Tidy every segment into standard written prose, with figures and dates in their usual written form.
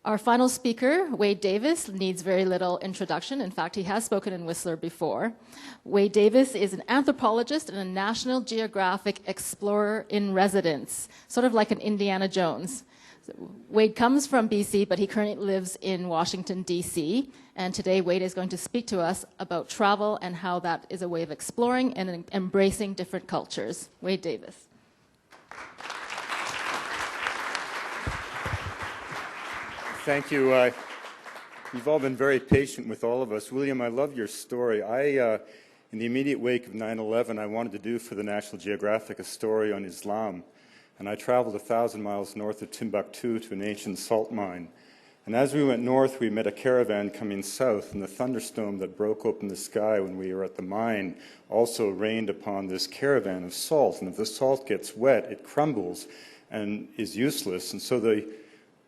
Our final speaker, Wade Davis, needs very little introduction. In fact, he has spoken in Whistler before. Wade Davis is an anthropologist and a National Geographic explorer in residence, sort of like an Indiana Jones. Wade comes from BC, but he currently lives in Washington, D.C., and today Wade is going to speak to us about travel and how that is a way of exploring and embracing different cultures. Wade Davis. Thank you. You've all been very patient with all of us. William, I love your story. In the immediate wake of 9/11, I wanted to do for the National Geographic a story on Islam. And I traveled 1,000 miles north of Timbuktu to an ancient salt mine. And as we went north, we met a caravan coming south, and the thunderstorm that broke open the sky when we were at the mine also rained upon this caravan of salt. And if the salt gets wet, it crumbles and is useless. And so the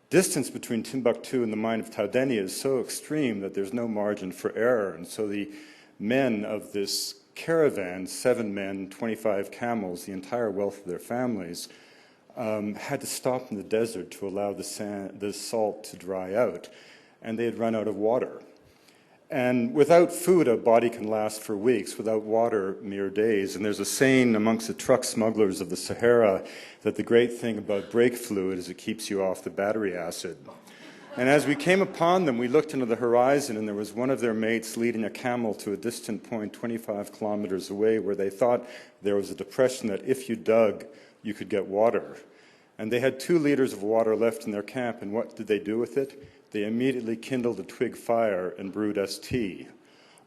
distance between Timbuktu and the mine of Taudeni is so extreme that there's no margin for error. And so the men of this caravan, 7 men, 25 camels, the entire wealth of their families, had to stop in the desert to allow the salt to dry out. And they had run out of water. And without food, a body can last for weeks. Without water, mere days. And there's a saying amongst the truck smugglers of the Sahara that the great thing about brake fluid is it keeps you off the battery acid. And as we came upon them, we looked into the horizon, and there was one of their mates leading a camel to a distant point 25 kilometers away where they thought there was a depression that if you dug, you could get water. And they had 2 liters of water left in their camp, and what did they do with it? They immediately kindled a twig fire and brewed us tea,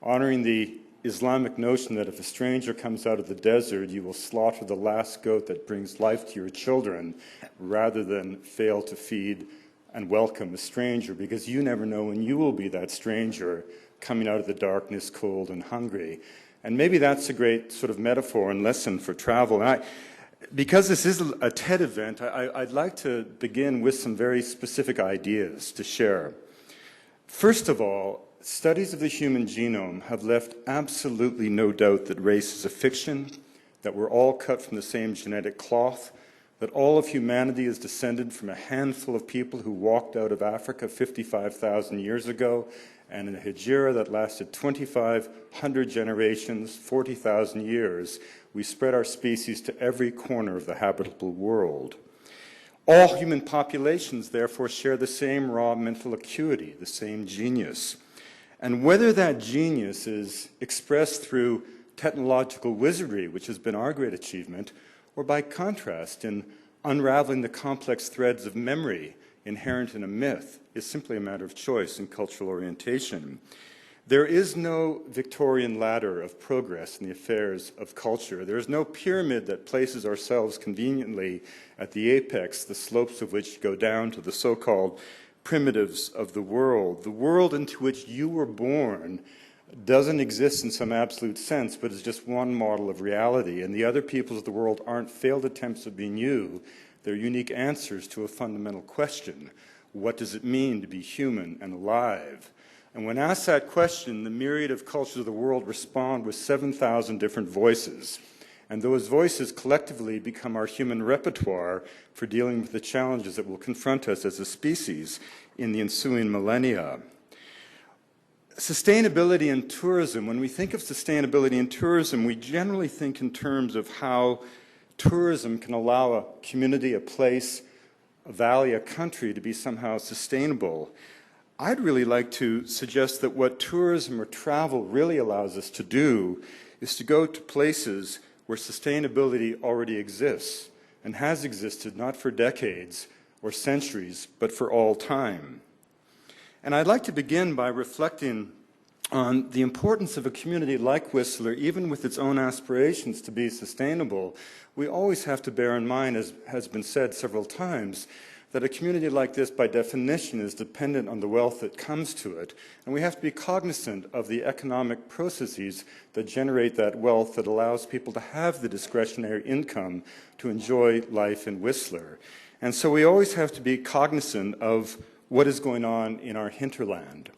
honoring the Islamic notion that if a stranger comes out of the desert, you will slaughter the last goat that brings life to your children rather than fail to feed and welcome a stranger, because you never know when you will be that stranger coming out of the darkness, cold and hungry. And maybe that's a great sort of metaphor and lesson for travel. And because this is a TED event, I'd like to begin with some very specific ideas to share. First of all, studies of the human genome have left absolutely no doubt that race is a fiction, that we're all cut from the same genetic cloth, that all of humanity is descended from a handful of people who walked out of Africa 55,000 years ago, and in a hijra that lasted 2,500 generations, 40,000 years, we spread our species to every corner of the habitable world. All human populations, therefore, share the same raw mental acuity, the same genius. And whether that genius is expressed through technological wizardry, which has been our great achievement, or by contrast in unraveling the complex threads of memory inherent in a myth, is simply a matter of choice and cultural orientation. There is no Victorian ladder of progress in the affairs of culture. There is no pyramid that places ourselves conveniently at the apex, the slopes of which go down to the so-called primitives of the world. The world into which you were born doesn't exist in some absolute sense, but is just one model of reality. And the other peoples of the world aren't failed attempts of being you. They're unique answers to a fundamental question. What does it mean to be human and alive? And when asked that question, the myriad of cultures of the world respond with 7,000 different voices. And those voices collectively become our human repertoire for dealing with the challenges that will confront us as a species in the ensuing millennia. Sustainability and tourism. When we think of sustainability and tourism, we generally think in terms of how tourism can allow a community, a place, a valley, a country to be somehow sustainable. I'd really like to suggest that what tourism or travel really allows us to do is to go to places where sustainability already exists and has existed not for decades or centuries, but for all time. And I'd like to begin by reflecting on the importance of a community like Whistler, even with its own aspirations to be sustainable. We always have to bear in mind, as has been said several times, that a community like this, by definition, is dependent on the wealth that comes to it. And we have to be cognizant of the economic processes that generate that wealth that allows people to have the discretionary income to enjoy life in Whistler. And so we always have to be cognizant of what is going on in our hinterland.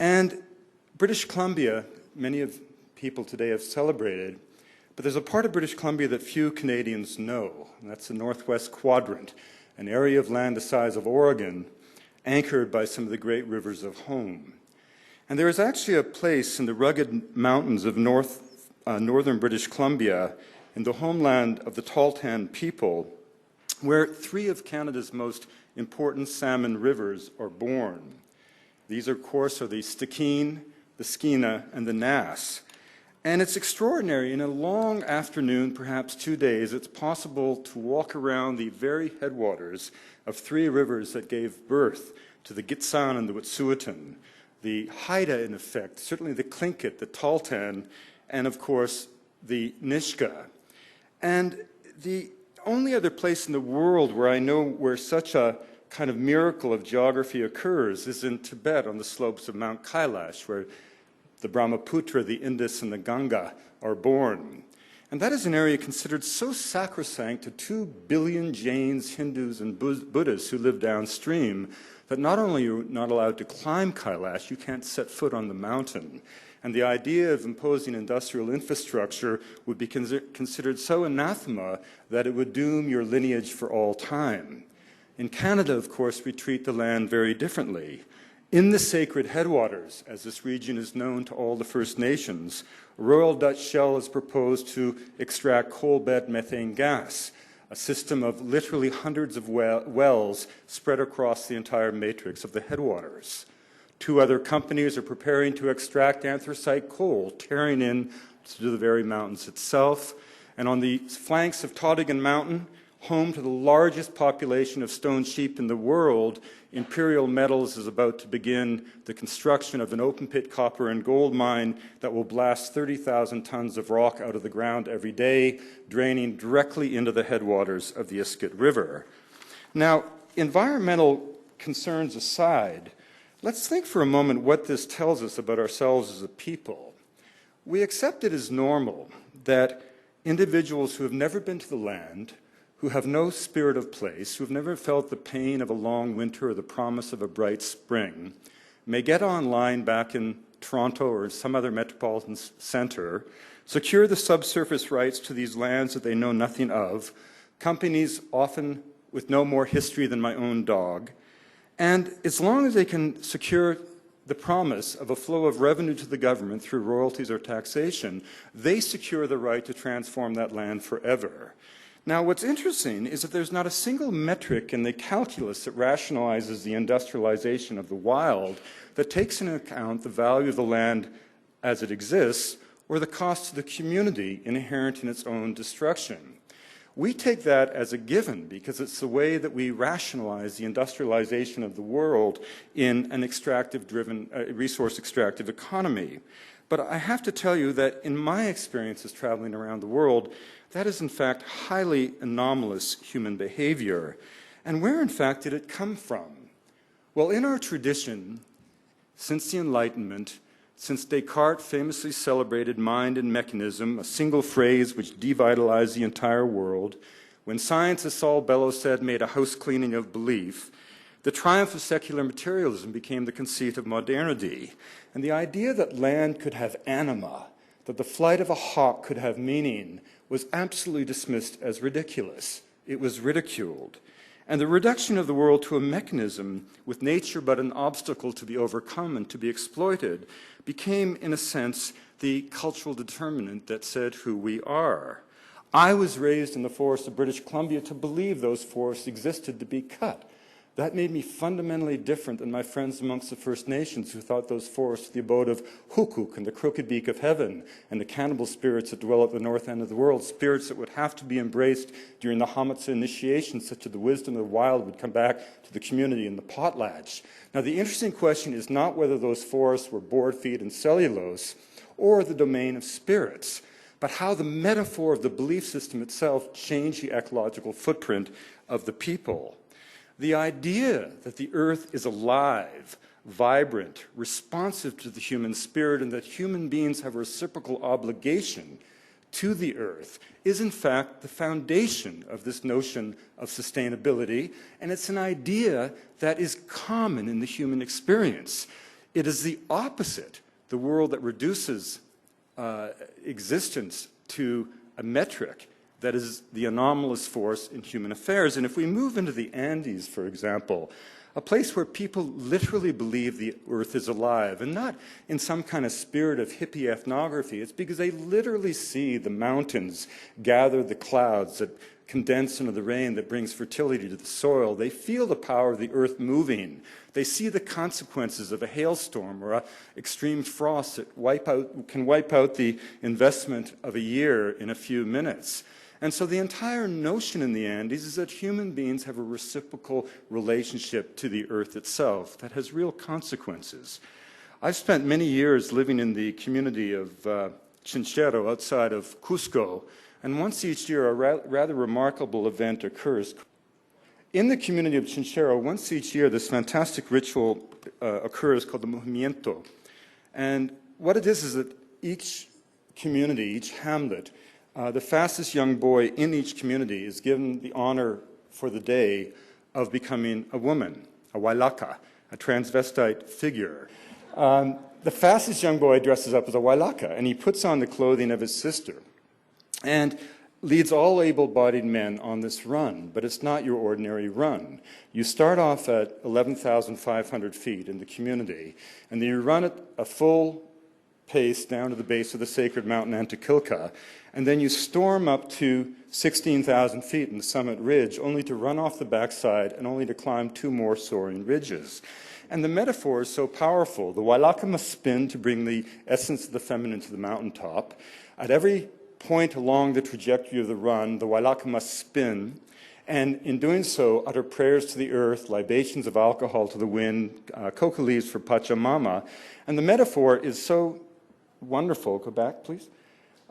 And British Columbia, many of people today have celebrated, but there's a part of British Columbia that few Canadians know, and that's the Northwest Quadrant, an area of land the size of Oregon, anchored by some of the great rivers of home. And there is actually a place in the rugged mountains of northern British Columbia, in the homeland of the Tahltan people, where 3 of Canada's most important salmon rivers are born. These, of course, are the Stikine, the Skeena, and the Nass. And it's extraordinary. In a long afternoon, perhaps 2 days, it's possible to walk around the very headwaters of 3 rivers that gave birth to the Gitxsan and the Wet'suwet'en, the Haida, in effect, certainly the Tlingit, the Tahltan, and, of course, the Nisga'a. And the only other place in the world where I know where such a kind of miracle of geography occurs is in Tibet on the slopes of Mount Kailash, where the Brahmaputra, the Indus, and the Ganga are born. And that is an area considered so sacrosanct to 2 billion Jains, Hindus, and Buddhists who live downstream that not only are you not allowed to climb Kailash, you can't set foot on the mountain. And the idea of imposing industrial infrastructure would be considered so anathema that it would doom your lineage for all time. In Canada, of course, we treat the land very differently. In the sacred headwaters, as this region is known to all the First Nations, Royal Dutch Shell has proposed to extract coal bed methane gas, a system of literally hundreds of wells spread across the entire matrix of the headwaters. 2 other companies are preparing to extract anthracite coal, tearing in to the very mountains itself. And on the flanks of Tawdigan Mountain, home to the largest population of stone sheep in the world, Imperial Metals is about to begin the construction of an open-pit copper and gold mine that will blast 30,000 tons of rock out of the ground every day, draining directly into the headwaters of the Iskut River. Now, environmental concerns aside, let's think for a moment what this tells us about ourselves as a people. We accept it as normal that individuals who have never been to the land, who have no spirit of place, who have never felt the pain of a long winter or the promise of a bright spring, may get online back in Toronto or some other metropolitan center, secure the subsurface rights to these lands that they know nothing of, companies often with no more history than my own dog, and as long as they can secure the promise of a flow of revenue to the government through royalties or taxation, they secure the right to transform that land forever. Now, what's interesting is that there's not a single metric in the calculus that rationalizes the industrialization of the wild that takes into account the value of the land as it exists or the cost to the community inherent in its own destruction. We take that as a given because it's the way that we rationalize the industrialization of the world in an extractive-driven, resource-extractive economy. But I have to tell you that in my experiences traveling around the world, that is in fact highly anomalous human behavior. And where in fact did it come from? Well, in our tradition, since the Enlightenment, since Descartes famously celebrated mind and mechanism, a single phrase which devitalized the entire world, when science, as Saul Bellow said, made a house cleaning of belief, the triumph of secular materialism became the conceit of modernity. And the idea that land could have anima, that the flight of a hawk could have meaning, was absolutely dismissed as ridiculous. It was ridiculed. And the reduction of the world to a mechanism with nature but an obstacle to be overcome and to be exploited became, in a sense, the cultural determinant that said who we are. I was raised in the forests of British Columbia to believe those forests existed to be cut. That made me fundamentally different than my friends amongst the First Nations who thought those forests were the abode of Hukuk and the crooked beak of heaven and the cannibal spirits that dwell at the north end of the world, spirits that would have to be embraced during the Hamatsa initiation, such that the wisdom of the wild would come back to the community in the potlatch. Now, the interesting question is not whether those forests were board feed and cellulose or the domain of spirits, but how the metaphor of the belief system itself changed the ecological footprint of the people. The idea that the earth is alive, vibrant, responsive to the human spirit, and that human beings have a reciprocal obligation to the earth is in fact the foundation of this notion of sustainability, and it's an idea that is common in the human experience. It is the opposite, the world that reduces existence to a metric that is the anomalous force in human affairs. And if we move into the Andes, for example, a place where people literally believe the earth is alive, and not in some kind of spirit of hippie ethnography. It's because they literally see the mountains gather the clouds that condense into the rain that brings fertility to the soil. They feel the power of the earth moving. They see the consequences of a hailstorm or an extreme frost that can wipe out the investment of a year in a few minutes. And so the entire notion in the Andes is that human beings have a reciprocal relationship to the earth itself that has real consequences. I've spent many years living in the community of Chinchero outside of Cusco, and once each year a rather remarkable event occurs. In the community of Chinchero, once each year this fantastic ritual occurs called the movimiento. And what it is that each community, each hamlet, the fastest young boy in each community is given the honor for the day of becoming a woman, a wailaka, a transvestite figure. The fastest young boy dresses up as a wailaka, and he puts on the clothing of his sister and leads all able-bodied men on this run, but it's not your ordinary run. You start off at 11,500 feet in the community, and then you run at a full pace down to the base of the sacred mountain Antokilka, and then you storm up to 16,000 feet in the summit ridge, only to run off the backside and only to climb 2 more soaring ridges. And the metaphor is so powerful. The wailaka must spin to bring the essence of the feminine to the mountaintop. At every point along the trajectory of the run, the wailaka must spin, and in doing so, utter prayers to the earth, libations of alcohol to the wind, coca leaves for Pachamama. And the metaphor is so wonderful, go back please,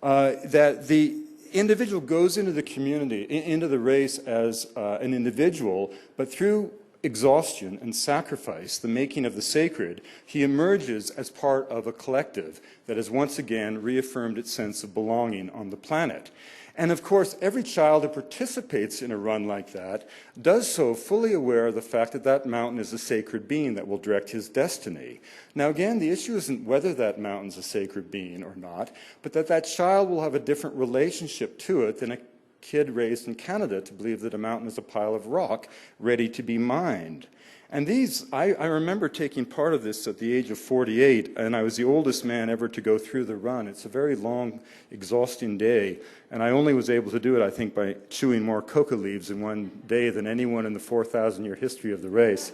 that the individual goes into the community, into the race as an individual, but through exhaustion and sacrifice, the making of the sacred, he emerges as part of a collective that has once again reaffirmed its sense of belonging on the planet. And of course, every child who participates in a run like that does so fully aware of the fact that that mountain is a sacred being that will direct his destiny. Now again, the issue isn't whether that mountain's a sacred being or not, but that that child will have a different relationship to it than a kid raised in Canada to believe that a mountain is a pile of rock ready to be mined. And these, I remember taking part of this at the age of 48, and I was the oldest man ever to go through the run. It's a very long, exhausting day, and I only was able to do it, I think, by chewing more coca leaves in one day than anyone in the 4,000-year history of the race.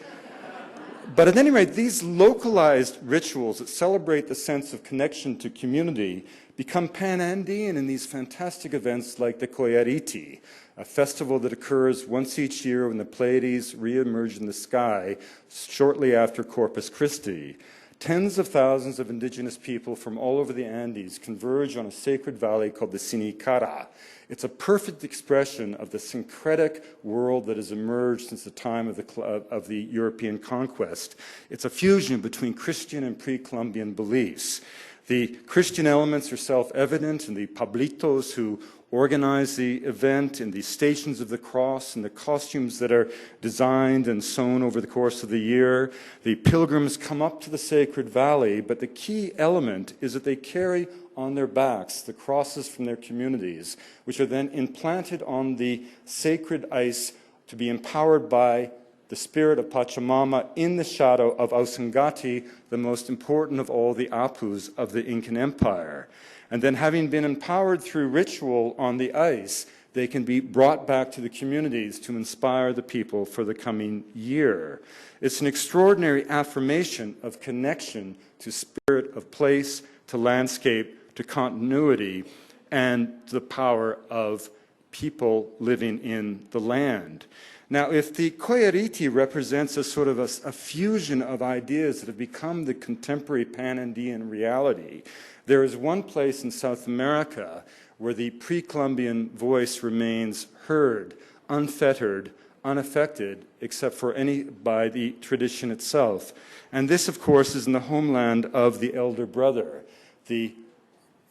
But at any rate, these localized rituals that celebrate the sense of connection to community become pan-Andean in these fantastic events like the Coyariti, a festival that occurs once each year when the Pleiades re-emerge in the sky shortly after Corpus Christi. Tens of thousands of indigenous people from all over the Andes converge on a sacred valley called the Sinicara. It's a perfect expression of the syncretic world that has emerged since the time of the European conquest. It's a fusion between Christian and pre-Columbian beliefs. The Christian elements are self-evident in the Pablitos who organize the event, in the Stations of the Cross, and the costumes that are designed and sewn over the course of the year. The pilgrims come up to the sacred valley, but the key element is that they carry on their backs the crosses from their communities, which are then implanted on the sacred ice to be empowered by the spirit of Pachamama in the shadow of Ausangati, the most important of all the Apus of the Incan Empire. And then having been empowered through ritual on the ice, they can be brought back to the communities to inspire the people for the coming year. It's an extraordinary affirmation of connection to spirit of place, to landscape, to continuity, and the power of people living in the land. Now, if the Coyariti represents a sort of a fusion of ideas that have become the contemporary pan-Andean reality, there is one place in South America where the pre-Columbian voice remains heard, unfettered, unaffected, except for by the tradition itself. And this, of course, is in the homeland of the elder brother, the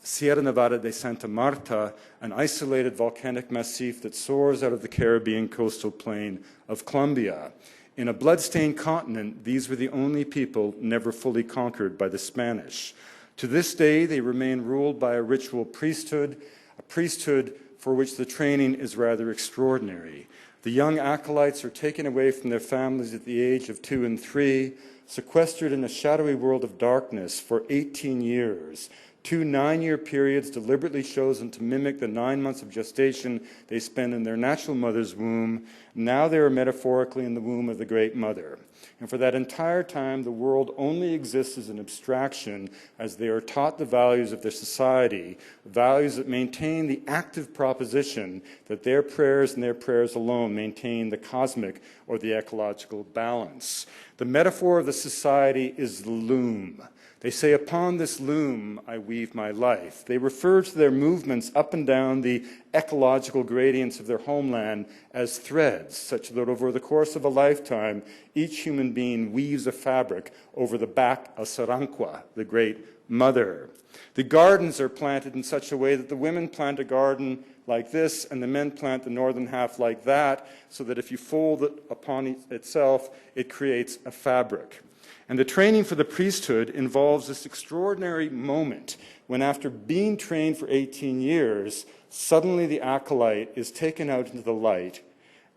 Sierra Nevada de Santa Marta, an isolated volcanic massif that soars out of the Caribbean coastal plain of Colombia. In a blood-stained continent, these were the only people never fully conquered by the Spanish. To this day, they remain ruled by a ritual priesthood, a priesthood for which the training is rather extraordinary. The young acolytes are taken away from their families at the age of 2 and 3, sequestered in a shadowy world of darkness for 18 years, 2 9-year periods deliberately chosen to mimic the 9 months of gestation they spend in their natural mother's womb. Now they are metaphorically in the womb of the Great Mother. And for that entire time, the world only exists as an abstraction as they are taught the values of their society, values that maintain the active proposition that their prayers and their prayers alone maintain the cosmic or the ecological balance. The metaphor of the society is the loom. They say, upon this loom I weave my life. They refer to their movements up and down the ecological gradients of their homeland as threads, such that over the course of a lifetime, each human being weaves a fabric over the back of Saranqua, the Great Mother. The gardens are planted in such a way that the women plant a garden like this, and the men plant the northern half like that, so that if you fold it upon itself, it creates a fabric. And the training for the priesthood involves this extraordinary moment when, after being trained for 18 years, suddenly the acolyte is taken out into the light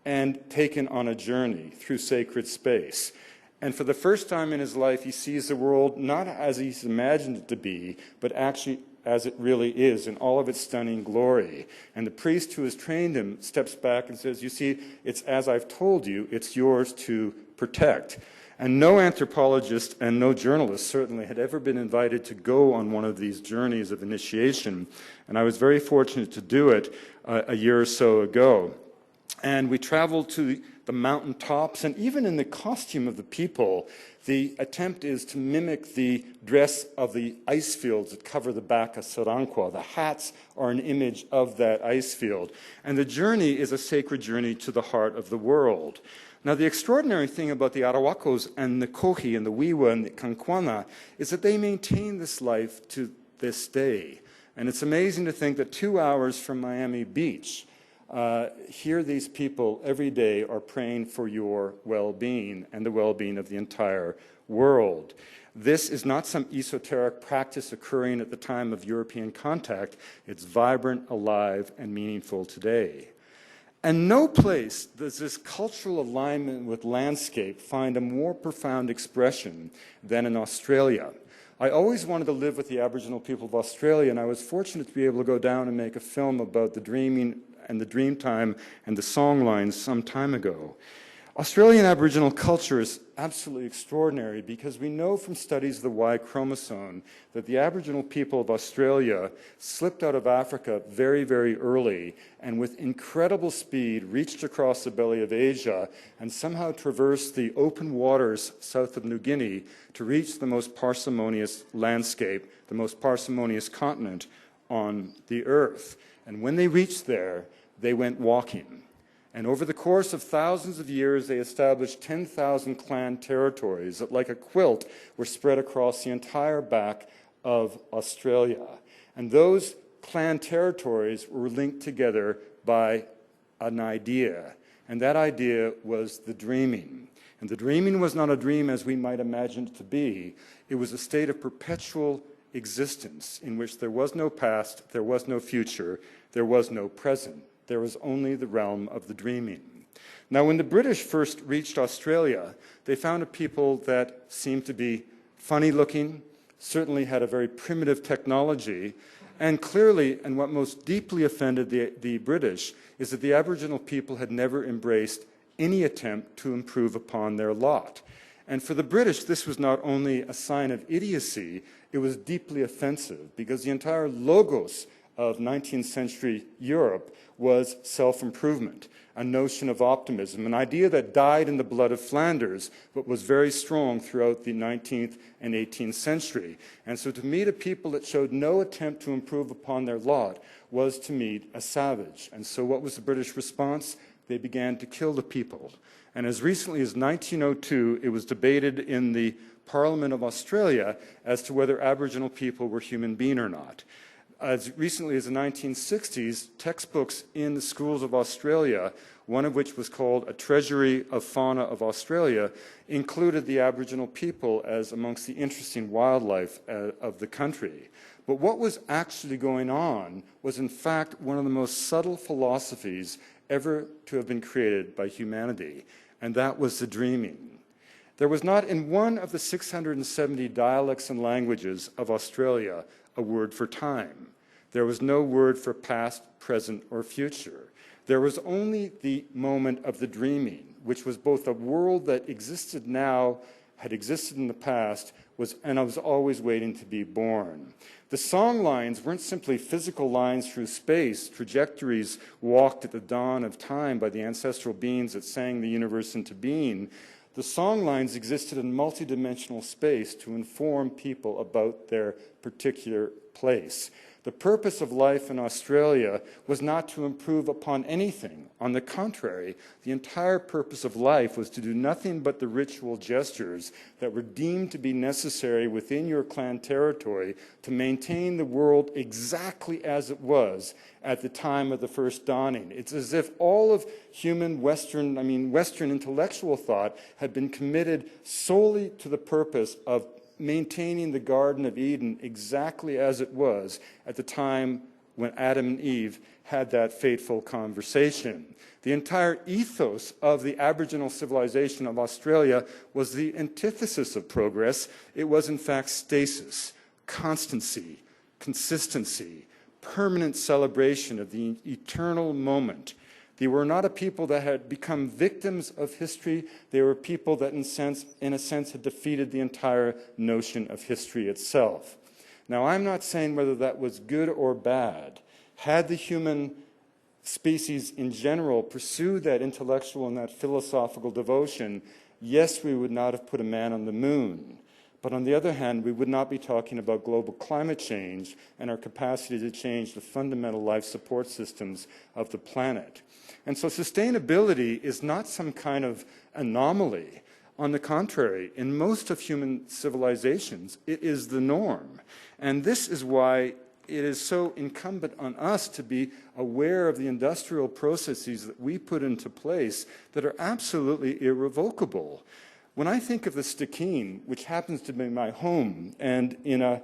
and taken on a journey through sacred space. And for the first time in his life, he sees the world not as he's imagined it to be, but actually as it really is in all of its stunning glory. And the priest who has trained him steps back and says, you see, it's as I've told you, it's yours to protect. And no anthropologist and no journalist certainly had ever been invited to go on one of these journeys of initiation. And I was very fortunate to do it a year or so ago. And we traveled to the mountain tops, and even in the costume of the people, the attempt is to mimic the dress of the ice fields that cover the back of Saranqua. The hats are an image of that ice field. And the journey is a sacred journey to the heart of the world. Now, the extraordinary thing about the Arawakos and the Kohi and the Wiwa and the Kankwana is that they maintain this life to this day. And it's amazing to think that 2 hours from Miami Beach, here these people every day are praying for your well-being and the well-being of the entire world. This is not some esoteric practice occurring at the time of European contact. It's vibrant, alive, and meaningful today. And no place does this cultural alignment with landscape find a more profound expression than in Australia. I always wanted to live with the Aboriginal people of Australia, and I was fortunate to be able to go down and make a film about the dreaming and the dream time and the song lines some time ago. Australian Aboriginal culture is absolutely extraordinary because we know from studies of the Y chromosome that the Aboriginal people of Australia slipped out of Africa very, very early and with incredible speed reached across the belly of Asia and somehow traversed the open waters south of New Guinea to reach the most parsimonious landscape, the most parsimonious continent on the earth. And when they reached there, they went walking. And over the course of thousands of years, they established 10,000 clan territories that, like a quilt, were spread across the entire back of Australia. And those clan territories were linked together by an idea. And that idea was the dreaming. And the dreaming was not a dream as we might imagine it to be. It was a state of perpetual existence in which there was no past, there was no future, there was no present. There was only the realm of the dreaming. Now, when the British first reached Australia, they found a people that seemed to be funny-looking, certainly had a very primitive technology, and clearly, and what most deeply offended the British, is that the Aboriginal people had never embraced any attempt to improve upon their lot. And for the British, this was not only a sign of idiocy, it was deeply offensive, because the entire logos of 19th century Europe was self-improvement, a notion of optimism, an idea that died in the blood of Flanders, but was very strong throughout the 19th and 18th century. And so to meet a people that showed no attempt to improve upon their lot was to meet a savage. And so what was the British response? They began to kill the people. And as recently as 1902, it was debated in the Parliament of Australia as to whether Aboriginal people were human beings or not. As recently as the 1960s, textbooks in the schools of Australia, one of which was called A Treasury of Fauna of Australia, included the Aboriginal people as amongst the interesting wildlife of the country. But what was actually going on was, in fact, one of the most subtle philosophies ever to have been created by humanity, and that was the dreaming. There was not in one of the 670 dialects and languages of Australia a word for time. There was no word for past, present, or future. There was only the moment of the dreaming, which was both a world that existed now, had existed in the past, and I was always waiting to be born. The song lines weren't simply physical lines through space, trajectories walked at the dawn of time by the ancestral beings that sang the universe into being. The song lines existed in multidimensional space to inform people about their particular place. The purpose of life in Australia was not to improve upon anything. On the contrary, the entire purpose of life was to do nothing but the ritual gestures that were deemed to be necessary within your clan territory to maintain the world exactly as it was at the time of the first dawning. It's as if all of human Western intellectual thought had been committed solely to the purpose of maintaining the Garden of Eden exactly as it was at the time when Adam and Eve had that fateful conversation. The entire ethos of the Aboriginal civilization of Australia was the antithesis of progress. It was, in fact, stasis, constancy, consistency, permanent celebration of the eternal moment. They were not a people that had become victims of history. They were people that, in a sense, had defeated the entire notion of history itself. Now, I'm not saying whether that was good or bad. Had the human species in general pursued that intellectual and that philosophical devotion, yes, we would not have put a man on the moon. But on the other hand, we would not be talking about global climate change and our capacity to change the fundamental life support systems of the planet. And so sustainability is not some kind of anomaly. On the contrary, in most of human civilizations, it is the norm. And this is why it is so incumbent on us to be aware of the industrial processes that we put into place that are absolutely irrevocable. When I think of the Stikine, which happens to be my home, and in an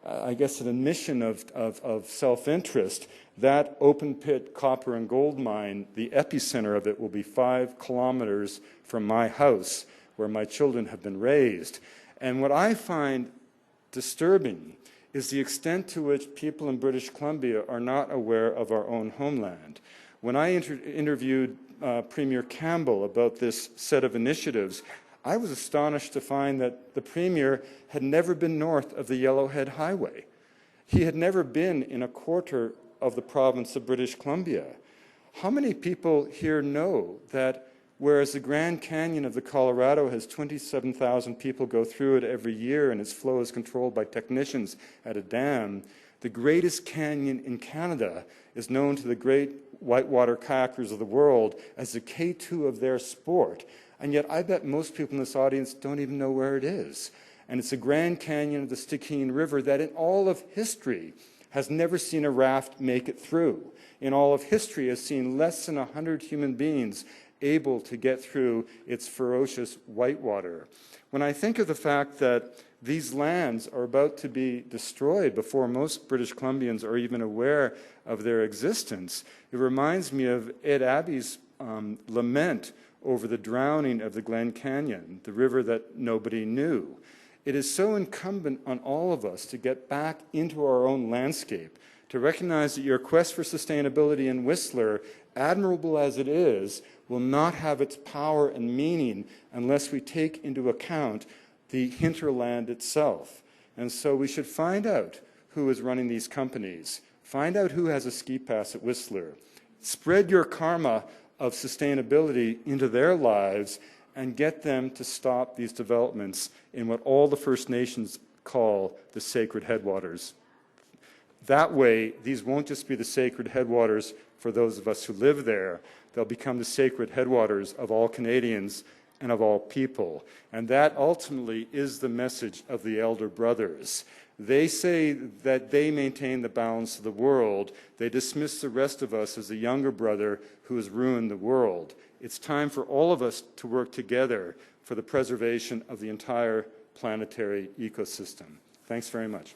admission of self-interest, that open-pit copper and gold mine, the epicenter of it will be 5 kilometers from my house, where my children have been raised. And what I find disturbing is the extent to which people in British Columbia are not aware of our own homeland. When I interviewed Premier Campbell about this set of initiatives, I was astonished to find that the Premier had never been north of the Yellowhead Highway. He had never been in a quarter of the province of British Columbia. How many people here know that whereas the Grand Canyon of the Colorado has 27,000 people go through it every year and its flow is controlled by technicians at a dam, the greatest canyon in Canada is known to the great whitewater kayakers of the world as the K2 of their sport. And yet I bet most people in this audience don't even know where it is. And it's the Grand Canyon of the Stikine River that in all of history has never seen a raft make it through. In all of history has seen less than 100 human beings able to get through its ferocious whitewater. When I think of the fact that these lands are about to be destroyed before most British Columbians are even aware of their existence, it reminds me of Ed Abbey's lament over the drowning of the Glen Canyon, the river that nobody knew. It is so incumbent on all of us to get back into our own landscape, to recognize that your quest for sustainability in Whistler, admirable as it is, will not have its power and meaning unless we take into account the hinterland itself. And so we should find out who is running these companies, find out who has a ski pass at Whistler, spread your karma of sustainability into their lives, and get them to stop these developments in what all the First Nations call the sacred headwaters. That way, these won't just be the sacred headwaters for those of us who live there. They'll become the sacred headwaters of all Canadians and of all people. And that ultimately is the message of the Elder Brothers. They say that they maintain the balance of the world. They dismiss the rest of us as the younger brother who has ruined the world. It's time for all of us to work together for the preservation of the entire planetary ecosystem. Thanks very much.